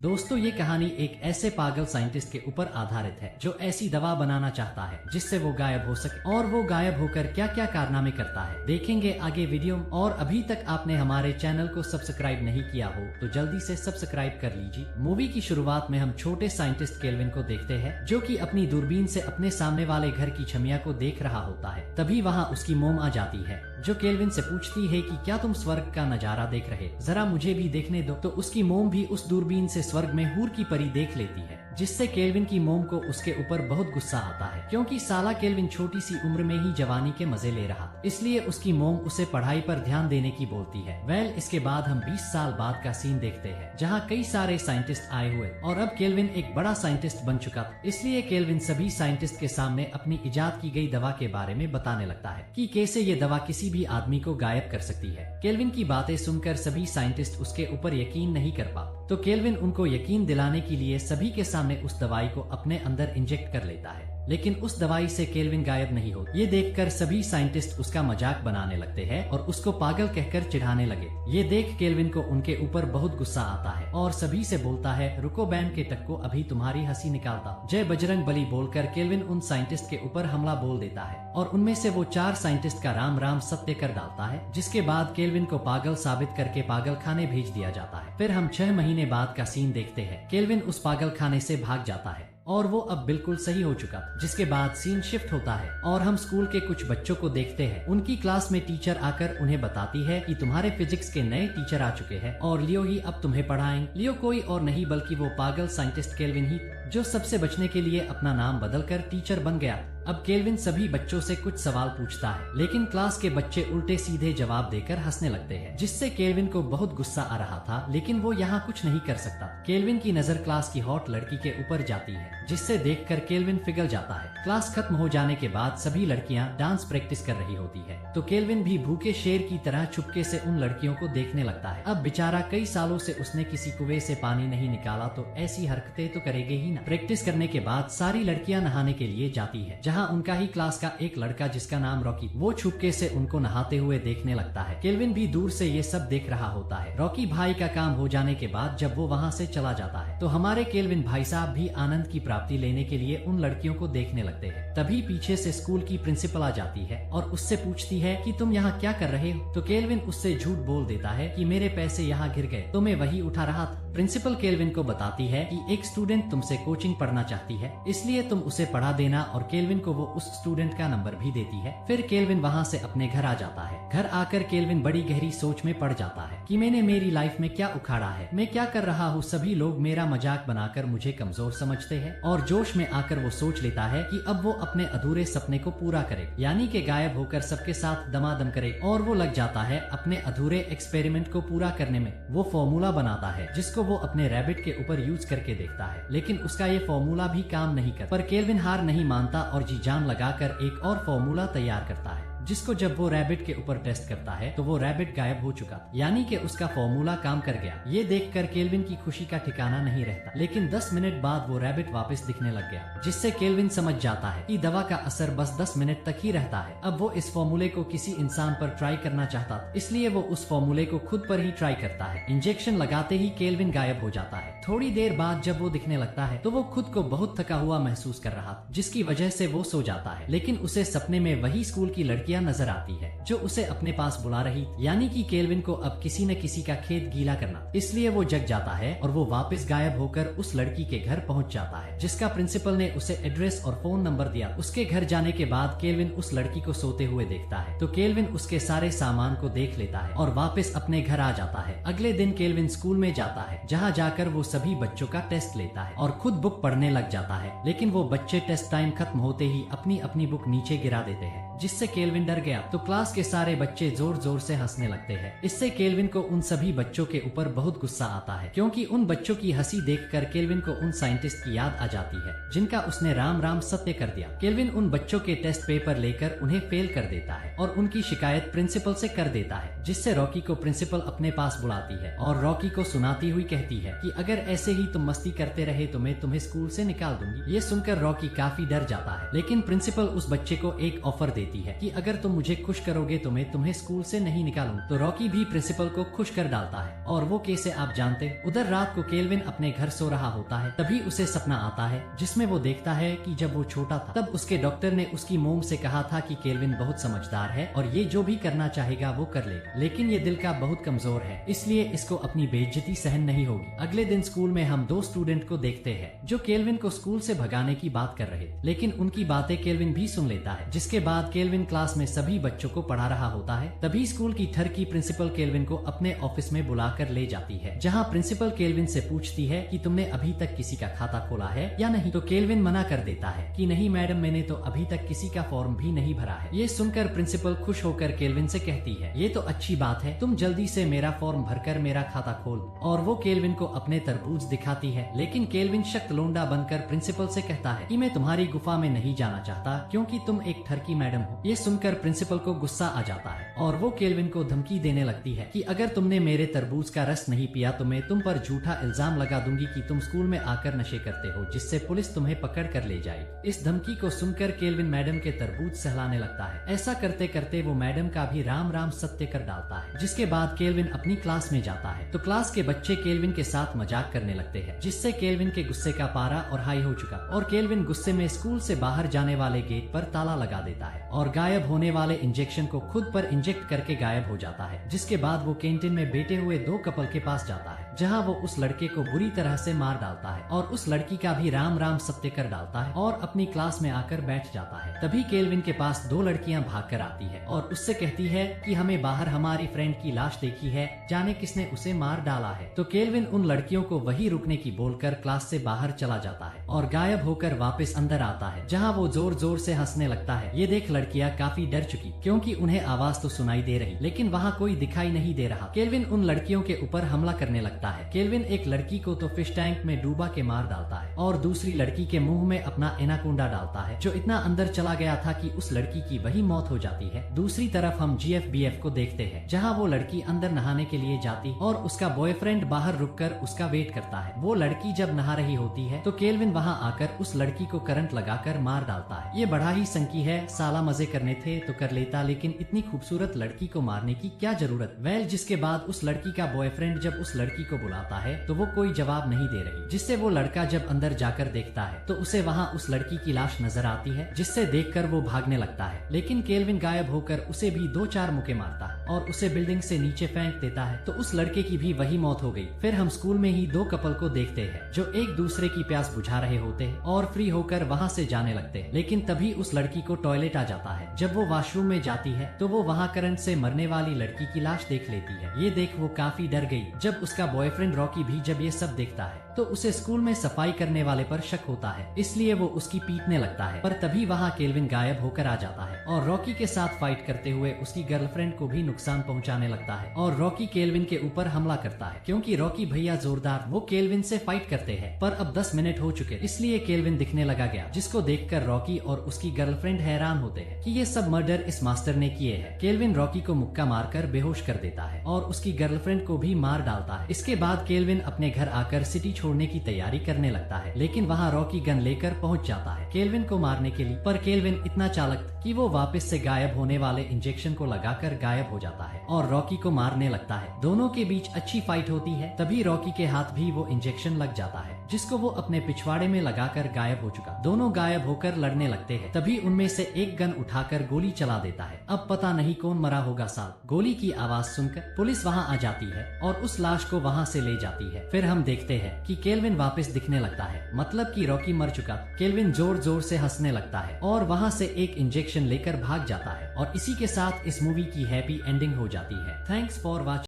दोस्तों ये कहानी एक ऐसे पागल साइंटिस्ट के ऊपर आधारित है जो ऐसी दवा बनाना चाहता है जिससे वो गायब हो सके। और वो गायब होकर क्या क्या कारनामे करता है देखेंगे आगे वीडियो। और अभी तक आपने हमारे चैनल को सब्सक्राइब नहीं किया हो तो जल्दी से सब्सक्राइब कर लीजिए। मूवी की शुरुआत में हम छोटे साइंटिस्ट केल्विन को देखते हैं जो कि अपनी दूरबीन से अपने सामने वाले घर की छमिया को देख रहा होता है। तभी वहाँ उसकी मोम आ जाती है जो केल्विन से पूछती है कि क्या तुम स्वर्ग का नजारा देख रहे, जरा मुझे भी देखने दो। तो उसकी मोम भी उस दूरबीन से स्वर्ग में हूर की परी देख लेती है, जिससे केल्विन की मोम को उसके ऊपर बहुत गुस्सा आता है क्योंकि साला केल्विन छोटी सी उम्र में ही जवानी के मजे ले रहा। इसलिए उसकी मोम उसे पढ़ाई पर ध्यान देने की बोलती है। इसके बाद हम 20 साल बाद का सीन देखते हैं जहाँ कई सारे साइंटिस्ट आए हुए और अब केल्विन एक बड़ा साइंटिस्ट बन चुका था। इसलिए केल्विन सभी साइंटिस्ट के सामने अपनी इजाद की गई दवा के बारे में बताने लगता है कि कैसे ये दवा किसी भी आदमी को गायब कर सकती है। केल्विन की बातें सुनकर सभी साइंटिस्ट उसके ऊपर यकीन नहीं कर पाते तो केल्विन उनको यकीन दिलाने के लिए सभी के सामने उस दवाई को अपने अंदर इंजेक्ट कर लेता है, लेकिन उस दवाई से केल्विन गायब नहीं होता। ये देखकर सभी साइंटिस्ट उसका मजाक बनाने लगते हैं और उसको पागल कहकर चिढ़ाने लगे। ये देख केल्विन को उनके ऊपर बहुत गुस्सा आता है और सभी से बोलता है, रुको बैंड के टक को अभी तुम्हारी हंसी निकालता हूं। जय बजरंग बली बोलकर केल्विन उन साइंटिस्ट के ऊपर हमला बोल देता है और उनमें से वो 4 साइंटिस्ट का राम राम सत्य कर डालता है, जिसके बाद केल्विन को पागल साबित करके पागल खाने भेज दिया जाता है। फिर हम 6 महीने बाद का सीन देखते हैं। केल्विन उस पागल खाने से भाग जाता है और वो अब बिल्कुल सही हो चुका, जिसके बाद सीन शिफ्ट होता है और हम स्कूल के कुछ बच्चों को देखते हैं। उनकी क्लास में टीचर आकर उन्हें बताती है कि तुम्हारे फिजिक्स के नए टीचर आ चुके हैं और लियो ही अब तुम्हें पढ़ाएंगे। लियो कोई और नहीं बल्कि वो पागल साइंटिस्ट केल्विन ही, जो सबसे बचने के लिए अपना नाम बदलकर टीचर बन गया। अब केल्विन सभी बच्चों से कुछ सवाल पूछता है, लेकिन क्लास के बच्चे उल्टे सीधे जवाब देकर हंसने लगते हैं, जिससे केल्विन को बहुत गुस्सा आ रहा था, लेकिन वो यहाँ कुछ नहीं कर सकता। केल्विन की नजर क्लास की हॉट लड़की के ऊपर जाती है, जिससे देखकर केल्विन पिघल जाता है। क्लास खत्म हो जाने के बाद सभी लड़कियां डांस प्रैक्टिस कर रही होती है, तो केल्विन भी भूखे शेर की तरह चुपके से उन लड़कियों को देखने लगता है। अब बेचारा कई सालों से उसने किसी कुएं से पानी नहीं निकाला तो ऐसी हरकतें तो करेगी ही ना। प्रैक्टिस करने के बाद सारी लड़कियां नहाने के लिए जाती है, जहाँ उनका ही क्लास का एक लड़का जिसका नाम रॉकी, वो छुपके से उनको नहाते हुए देखने लगता है। केल्विन भी दूर से ये सब देख रहा होता है। रॉकी भाई का काम हो जाने के बाद जब वो वहाँ से चला जाता है तो हमारे केल्विन भाई साहब भी आनंद की प्राप्ति लेने के लिए उन लड़कियों को देखने लगते हैं। तभी पीछे से स्कूल की प्रिंसिपल आ जाती है और उससे पूछती है कि तुम यहाँ क्या कर रहे हो। तो केल्विन उससे झूठ बोल देता है कि मेरे पैसे यहाँ गिर गए तो मैं वही उठा रहा था। प्रिंसिपल केल्विन को बताती है कि एक स्टूडेंट तुमसे कोचिंग पढ़ना चाहती है, इसलिए तुम उसे पढ़ा देना, और केल्विन को वो उस स्टूडेंट का नंबर भी देती है। फिर केल्विन वहाँ से अपने घर आ जाता है। घर आकर केल्विन बड़ी गहरी सोच में पड़ जाता है कि मैंने मेरी लाइफ में क्या उखाड़ा है, मैं क्या कर रहा हूँ। सभी लोग मेरा मजाक बनाकर मुझे कमजोर समझते हैं और जोश में आकर वो सोच लेता है कि अब वो अपने अधूरे सपने को पूरा करे, यानी कि गायब होकर सबके साथ दमादम करे। और वो लग जाता है अपने अधूरे एक्सपेरिमेंट को पूरा करने में। वो फॉर्मूला बनाता है जिसको वो अपने रैबिट के ऊपर यूज करके देखता है, लेकिन उसका ये फॉर्मूला भी काम नहीं करता। पर केल्विन हार नहीं मानता और जी जान लगाकर एक और फॉर्मूला तैयार करता है, जिसको जब वो रैबिट के ऊपर टेस्ट करता है तो वो रैबिट गायब हो चुका, यानी कि उसका फॉर्मूला काम कर गया। ये देखकर केल्विन की खुशी का ठिकाना नहीं रहता, लेकिन 10 मिनट बाद वो रैबिट वापस दिखने लग गया, जिससे केल्विन समझ जाता है कि दवा का असर बस 10 मिनट तक ही रहता है। अब वो इस फॉर्मूले को किसी इंसान पर ट्राई करना चाहता था, इसलिए वो उस फॉर्मूले को खुद पर ही ट्राई करता है। इंजेक्शन लगाते ही केल्विन गायब हो जाता है। थोड़ी देर बाद जब वो दिखने लगता है तो वो खुद को बहुत थका हुआ महसूस कर रहा था, जिसकी वजह से वो सो जाता है। लेकिन उसे सपने में वही स्कूल की लड़कियां नजर आती है जो उसे अपने पास बुला रही, यानी कि केल्विन को अब किसी न किसी का खेत गीला करना। इसलिए वो जग जाता है और वो वापस गायब होकर उस लड़की के घर पहुंच जाता है, जिसका प्रिंसिपल ने उसे एड्रेस और फोन नंबर दिया। उसके घर जाने के बाद केल्विन उस लड़की को सोते हुए देखता है, तो केल्विन उसके सारे सामान को देख लेता है और वापस अपने घर आ जाता है। अगले दिन केल्विन स्कूल में जाता है, जहाँ जाकर वो सभी बच्चों का टेस्ट लेता है और खुद बुक पढ़ने लग जाता है, लेकिन वो बच्चे टेस्ट टाइम खत्म होते ही अपनी अपनी बुक नीचे गिरा देते हैं, जिससे केल्विन डर गया। तो क्लास के सारे बच्चे जोर जोर से हंसने लगते हैं। इससे केल्विन को उन सभी बच्चों के ऊपर बहुत गुस्सा आता है, क्योंकि उन बच्चों की हंसी देखकर केल्विन को उन साइंटिस्ट की याद आ जाती है जिनका उसने राम राम सत्य कर दिया। केल्विन उन बच्चों के टेस्ट पेपर लेकर उन्हें फेल कर देता है और उनकी शिकायत प्रिंसिपल से कर देता है, जिससे रॉकी को प्रिंसिपल अपने पास बुलाती है और रॉकी को सुनाती हुई कहती है कि अगर ऐसे ही तुम मस्ती करते रहे तो मैं तुम्हें स्कूल से निकाल दूंगी। ये सुनकर रॉकी काफी डर जाता है, लेकिन प्रिंसिपल उस बच्चे को एक ऑफर देती है कि अगर अगर तुम मुझे खुश करोगे तो मैं तुम्हें स्कूल से नहीं निकालूं। तो रॉकी भी प्रिंसिपल को खुश कर डालता है। और वो कैसे आप जानते, उधर रात को केल्विन अपने घर सो रहा होता है, तभी उसे सपना आता है जिसमें वो देखता है कि जब वो छोटा था तब उसके डॉक्टर ने उसकी मोम से कहा था कि केल्विन बहुत समझदार है और ये जो भी करना चाहेगा वो कर लेगा, लेकिन ये दिल का बहुत कमजोर है, इसलिए इसको अपनी बेइज्जती सहन नहीं होगी। अगले दिन स्कूल में हम दो स्टूडेंट को देखते हैं जो केल्विन को स्कूल से भगाने की बात कर रहे, लेकिन उनकी बातें केल्विन भी सुन लेता है। जिसके बाद केल्विन क्लास में सभी बच्चों को पढ़ा रहा होता है। तभी स्कूल की थर की प्रिंसिपल केल्विन को अपने ऑफिस में बुलाकर ले जाती है, जहाँ प्रिंसिपल केल्विन से पूछती है कि तुमने अभी तक किसी का खाता खोला है या नहीं। तो केल्विन मना कर देता है कि नहीं मैडम, मैंने तो अभी तक किसी का फॉर्म भी नहीं भरा है। ये सुनकर प्रिंसिपल खुश होकर केल्विन से कहती है, ये तो अच्छी बात है, तुम जल्दी से मेरा फॉर्म भरकर मेरा खाता खोल। और वो केल्विन को अपने तरबूज दिखाती है, लेकिन केल्विन शक्त लोंडा बनकर प्रिंसिपल से कहता है कि मैं तुम्हारी गुफा में नहीं जाना चाहता क्योंकि तुम एक ठरकी मैडम हो। ये सुनकर प्रिंसिपल को गुस्सा आ जाता है और वो केल्विन को धमकी देने लगती है कि अगर तुमने मेरे तरबूज का रस नहीं पिया तो मैं तुम पर झूठा इल्जाम लगा दूंगी कि तुम स्कूल में आकर नशे करते हो, जिससे पुलिस तुम्हें पकड़ कर ले जाएगी। इस धमकी को सुनकर केल्विन मैडम के तरबूज सहलाने लगता है। ऐसा करते करते वो मैडम का भी राम राम सत्य कर डालता है। जिसके बाद केल्विन अपनी क्लास में जाता है तो क्लास के बच्चे केल्विन के साथ मजाक करने लगते हैं, जिससे केल्विन के गुस्से का पारा और हाई हो चुका और केल्विन गुस्से में स्कूल से बाहर जाने वाले गेट पर ताला लगा देता है और गायब होने वाले इंजेक्शन को खुद पर इंजेक्ट करके गायब हो जाता है। जिसके बाद वो कैंटीन में बैठे हुए दो कपल के पास जाता है, जहाँ वो उस लड़के को बुरी तरह से मार डालता है और उस लड़की का भी राम राम सत्य कर डालता है और अपनी क्लास में आकर बैठ जाता है। तभी केल्विन के पास दो लड़कियां भागकर आती है और उससे कहती है कि हमें बाहर हमारी फ्रेंड की लाश देखी है, जाने किसने उसे मार डाला है। तो केल्विन उन लड़कियों को वही रुकने की बोलकर क्लास से बाहर चला जाता है और गायब होकर वापस अंदर आता है, जहाँ वो जोर जोर से हंसने लगता है। ये देख लड़कियां काफी डर चुकी क्योंकि उन्हें आवाज तो सुनाई दे रही लेकिन वहाँ कोई दिखाई नहीं दे रहा। केल्विन उन लड़कियों के ऊपर हमला करने लगता है। केल्विन एक लड़की को तो फिश टैंक में डूबा के मार डालता है और दूसरी लड़की के मुंह में अपना एनाकोंडा डालता है, जो इतना अंदर चला गया था कि उस लड़की की वही मौत हो जाती है। दूसरी तरफ हम GFBF को देखते हैं, जहाँ वो लड़की अंदर नहाने के लिए जाती और उसका बॉयफ्रेंड बाहर रुककर उसका वेट करता है। वो लड़की जब नहा रही होती है तो केल्विन वहाँ आकर उस लड़की को करंट लगाकर मार डालता है। ये बड़ा ही संकी है, साला मजे करने थे तो कर लेता, लेकिन इतनी खूबसूरत लड़की को मारने की क्या जरूरत। जिसके बाद उस लड़की का बॉयफ्रेंड जब उस लड़की को बुलाता है तो वो कोई जवाब नहीं दे रही, जिससे वो लड़का जब अंदर जाकर देखता है तो उसे वहाँ उस लड़की की लाश नजर आती है, जिससे देखकर वो भागने लगता है। लेकिन केल्विन गायब होकर उसे भी 2-4 मुक्के मारता है और उसे बिल्डिंग से नीचे फेंक देता है, तो उस लड़के की भी वही मौत हो गई। फिर हम स्कूल में ही दो कपल को देखते हैं जो एक दूसरे की प्यास बुझा रहे होते हैं और फ्री होकर वहाँ से जाने लगते हैं। लेकिन तभी उस लड़की को टॉयलेट आ जाता है। जब वो वॉशरूम में जाती है तो वो वहाँ करंट से मरने वाली लड़की की लाश देख लेती है। ये देख वो काफी डर गई। जब उसका बॉयफ्रेंड रॉकी भी जब ये सब देखता है तो उसे स्कूल में सफाई करने वाले पर शक होता है, इसलिए वो उसकी पीटने लगता है। पर तभी वहाँ केल्विन गायब होकर आ जाता है और रॉकी के साथ फाइट करते हुए उसकी गर्लफ्रेंड को भी नुकसान पहुँचाने लगता है और रॉकी केल्विन के ऊपर हमला करता है क्योंकि रॉकी भैया जोरदार वो केल्विन से फाइट करते हैं। पर अब 10 मिनट हो चुके, इसलिए केल्विन दिखने लगा गया, जिसको देखकर रॉकी और उसकी गर्लफ्रेंड हैरान होते हैं कि ये सब मर्डर इस मास्टर ने किए हैं। केल्विन रॉकी को मुक्का मारकर बेहोश कर देता है और उसकी गर्लफ्रेंड को भी मार डालता है। इसके बाद केल्विन अपने घर आकर सिटी छोड़ने की तैयारी करने लगता है, लेकिन वहाँ रॉकी गन लेकर पहुँच जाता है केल्विन को मारने के लिए। पर केल्विन इतना चालाक कि वो वापस से गायब होने वाले इंजेक्शन को लगाकर गायब हो जाता है और रॉकी को मारने लगता है। दोनों के बीच अच्छी फाइट होती है। तभी रॉकी के हाथ भी वो इंजेक्शन लग जाता है, जिसको वो अपने पिछवाड़े में लगाकर गायब हो चुका। दोनों गायब होकर लड़ने लगते हैं। तभी उनमें से एक गन उठाकर गोली चला देता है। अब पता नहीं कौन मरा होगा साल। गोली की आवाज सुनकर पुलिस वहाँ आ जाती है और उस लाश को वहाँ से ले जाती है। फिर हम देखते हैं कि केल्विन वापस दिखने लगता है, मतलब कि रॉकी मर चुका। केल्विन जोर जोर से हंसने लगता है और वहाँ से एक इंजेक्शन लेकर भाग जाता है और इसी के साथ इस मूवी की हैप्पी एंडिंग हो जाती है। Thanks for watching.